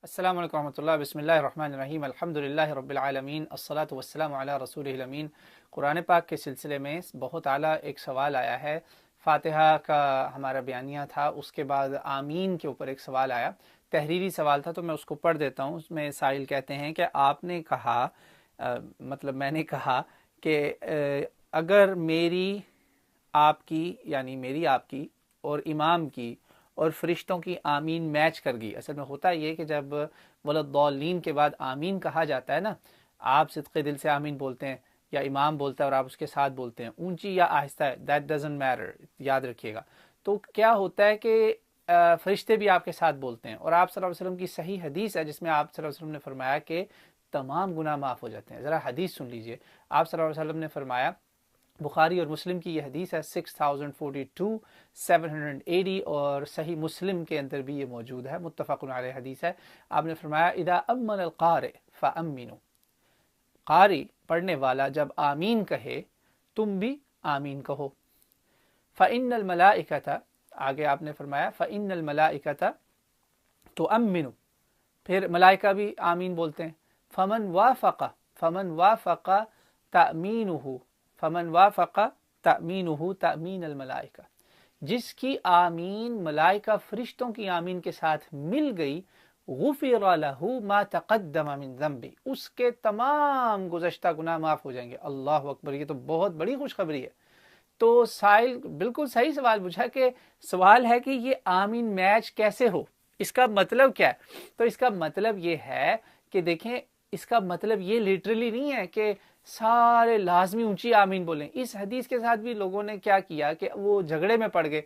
السلام علیکم ورحمۃ اللہ، بسم اللہ الرحمن الرحیم، الحمد للہ رب العالمین، الصلاۃ والسلام علی رسول الامین۔ قرآن پاک کے سلسلے میں بہت اعلیٰ ایک سوال آیا ہے۔ فاتحہ کا ہمارا بیانیہ تھا، اس کے بعد آمین کے اوپر ایک سوال آیا، تحریری سوال تھا، تو میں اس کو پڑھ دیتا ہوں۔ اس میں سائل کہتے ہیں کہ آپ نے کہا مطلب میں نے کہا کہ اگر میری آپ کی یعنی میری آپ کی اور امام کی اور فرشتوں کی آمین میچ کر گئی۔ اصل میں ہوتا یہ کہ جب ولدالین کے بعد آمین کہا جاتا ہے نا، آپ صدقے دل سے آمین بولتے ہیں یا امام بولتا ہے اور آپ اس کے ساتھ بولتے ہیں، اونچی یا آہستہ ہے، دیٹ ڈزنٹ میٹر، یاد رکھیے گا۔ تو کیا ہوتا ہے کہ فرشتے بھی آپ کے ساتھ بولتے ہیں، اور آپ صلی اللہ علیہ وسلم کی صحیح حدیث ہے جس میں آپ صلی اللہ علیہ وسلم نے فرمایا کہ تمام گناہ معاف ہو جاتے ہیں۔ ذرا حدیث سن لیجئے۔ آپ صلی اللہ علیہ وسلم نے فرمایا، بخاری اور مسلم کی یہ حدیث ہے 6042 780، اور صحیح مسلم کے اندر بھی یہ موجود ہے، متفق علیہ حدیث ہے۔ آپ نے فرمایا اذا امن القارئ فامنوا، قاری پڑھنے والا جب آمین کہے تم بھی آمین کہو۔ فان الملائکۃ، آگے آپ نے فرمایا فان الملائکۃ تؤمن، پھر ملائکہ بھی آمین بولتے ہیں۔ فمن وافق تأمینہ، فمن وافق تأمینہ تأمین الملائکہ، جس کی آمین ملائکہ فرشتوں کی آمین کے ساتھ مل گئی، غفر لہ ما تقدم من ذنبہ، اس کے تمام گزشتہ گناہ معاف ہو جائیں گے۔ اللہ اکبر، یہ تو بہت بڑی خوشخبری ہے۔ تو سائل بالکل صحیح سوال پوچھا کہ سوال ہے کہ یہ آمین میچ کیسے ہو، اس کا مطلب کیا ہے؟ تو اس کا مطلب یہ ہے کہ دیکھیں، اس کا مطلب یہ لیٹرلی نہیں ہے کہ سارے لازمی اونچی آمین بولیں۔ اس حدیث کے ساتھ بھی لوگوں نے کیا کیا کہ وہ جھگڑے میں پڑ گئے،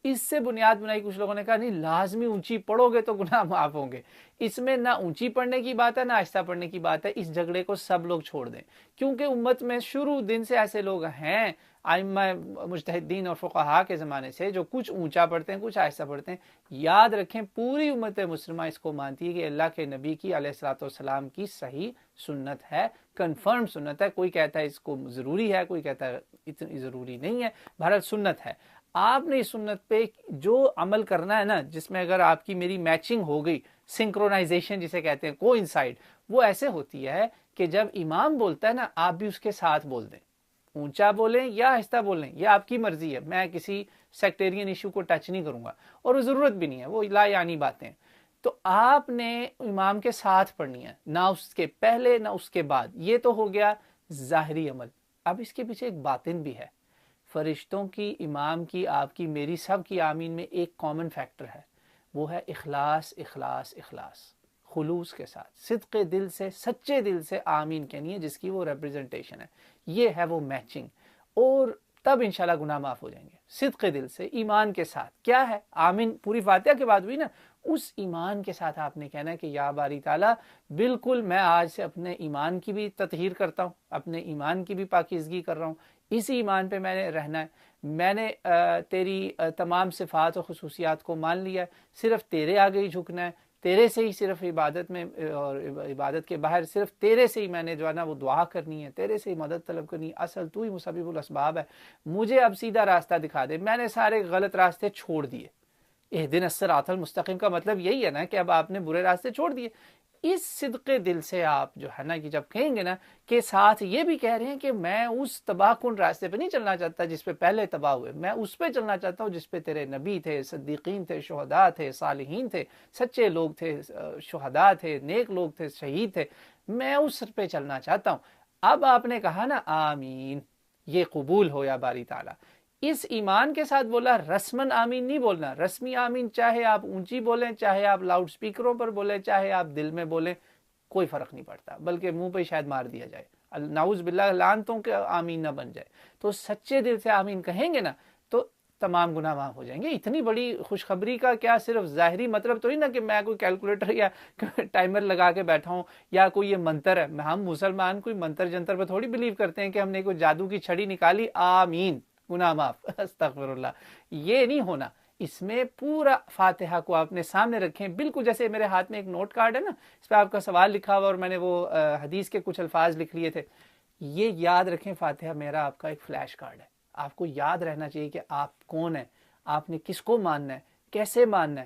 اس سے بنیاد بنائی۔ کچھ لوگوں نے کہا نہیں، لازمی اونچی پڑھو گے تو گناہ معاف ہوں گے۔ اس میں نہ اونچی پڑھنے کی بات ہے نہ آہستہ پڑھنے کی بات ہے۔ اس جھگڑے کو سب لوگ چھوڑ دیں، کیونکہ امت میں شروع دن سے ایسے لوگ ہیں، ائمہ مجتہدین اور فقہاء کے زمانے سے، جو کچھ اونچا پڑھتے ہیں کچھ آہستہ پڑھتے ہیں۔ یاد رکھیں، پوری امت مسلمہ اس کو مانتی ہے کہ اللہ کے نبی کی علیہ الصلوۃ والسلام کی صحیح سنت ہے، کنفرم سنت ہے۔ کوئی کہتا ہے اس کو ضروری ہے، کوئی کہتا ہے اتنی ضروری نہیں ہے، بہرحال سنت ہے۔ آپ نے اس سنت پہ جو عمل کرنا ہے نا، جس میں اگر آپ کی میری میچنگ ہو گئی، سنکرونائزیشن جسے کہتے ہیں، کوانسائڈ، وہ ایسے ہوتی ہے کہ جب امام بولتا ہے نا، آپ بھی اس کے ساتھ بول دیں، اونچا بولیں یا آہستہ بولیں، یہ آپ کی مرضی ہے۔ میں کسی سیکٹیرین ایشو کو ٹچ نہیں کروں گا، اور ضرورت بھی نہیں ہے، وہ لا یعنی باتیں۔ تو آپ نے امام کے ساتھ پڑھنی ہے، نہ اس کے پہلے نہ اس کے بعد۔ یہ تو ہو گیا ظاہری عمل۔ اب اس کے پیچھے ایک باطن بھی ہے۔ فرشتوں کی، امام کی، آپ کی، میری، سب کی آمین میں ایک کامن فیکٹر ہے، وہ ہے اخلاص، اخلاص، اخلاص، خلوص کے ساتھ، صدق دل سے، سچے دل سے آمین کہنی ہے، جس کی وہ ریپرزنٹیشن ہے۔ یہ ہے وہ میچنگ، اور تب انشاءاللہ گناہ معاف ہو جائیں گے، صدق دل سے، ایمان کے ساتھ۔ کیا ہے آمین؟ پوری فاتحہ کے بعد ہوئی نا، اس ایمان کے ساتھ آپ نے کہنا ہے کہ یا باری تعالیٰ، بالکل میں آج سے اپنے ایمان کی بھی تطہیر کرتا ہوں، اپنے ایمان کی بھی پاکیزگی کر رہا ہوں، اسی ایمان پہ میں نے رہنا ہے۔ میں نے تیری تمام صفات و خصوصیات کو مان لیا ہے، صرف تیرے آگے ہی جھکنا ہے، تیرے سے ہی صرف عبادت میں اور عبادت کے باہر صرف تیرے سے ہی میں نے جو ہے نا وہ دعا کرنی ہے، تیرے سے ہی مدد طلب کرنی ہے، اصل تو ہی مسبب الاسباب ہے، مجھے اب سیدھا راستہ دکھا دے، میں نے سارے غلط راستے چھوڑ دیے۔ اہدنا الصراط المستقیم کا مطلب یہی ہے نا کہ اب آپ نے برے راستے چھوڑ دیے۔ اس صدق دل سے آپ جو ہے نا کہ جب کہیں گے نا کہ ساتھ یہ بھی کہہ رہے ہیں کہ میں اس تباہ کن راستے پہ نہیں چلنا چاہتا جس پہ پہلے تباہ ہوئے، میں اس پہ چلنا چاہتا ہوں جس پہ تیرے نبی تھے، صدیقین تھے، شہداء تھے، صالحین تھے، سچے لوگ تھے، شہداء تھے، نیک لوگ تھے، شہید تھے، میں اس پہ چلنا چاہتا ہوں۔ اب آپ نے کہا نا آمین، یہ قبول ہو یا باری تعالیٰ، اس ایمان کے ساتھ بولا، رسمن آمین نہیں بولنا۔ رسمی آمین چاہے آپ اونچی بولیں، چاہے آپ لاؤڈ سپیکروں پر بولیں، چاہے آپ دل میں بولیں، کوئی فرق نہیں پڑتا، بلکہ منہ پہ شاید مار دیا جائے، نعوذ باللہ، لعنتوں کے آمین نہ بن جائے۔ تو سچے دل سے آمین کہیں گے نا تو تمام گناہ معاف ہو جائیں گے۔ اتنی بڑی خوشخبری کا کیا صرف ظاہری مطلب تو نہیں نا کہ میں کوئی کیلکولیٹر یا ٹائمر لگا کے بیٹھا ہوں، یا کوئی یہ منتر ہے۔ ہم مسلمان کوئی منتر جنتر پہ تھوڑی بلیو کرتے ہیں کہ ہم نے کوئی جادو کی چھڑی نکالی، آمین گناہ معاف، استغفر اللہ، یہ نہیں ہونا۔ اس میں پورا فاتحہ کو آپ نے سامنے رکھیں، بالکل جیسے میرے ہاتھ میں ایک نوٹ کارڈ ہے نا، اس پہ آپ کا سوال لکھا ہوا اور میں نے وہ حدیث کے کچھ الفاظ لکھ لیے تھے۔ یہ یاد رکھیں، فاتحہ میرا آپ کا ایک فلیش کارڈ ہے۔ آپ کو یاد رہنا چاہیے کہ آپ کون ہیں، آپ نے کس کو ماننا ہے، کیسے ماننا ہے،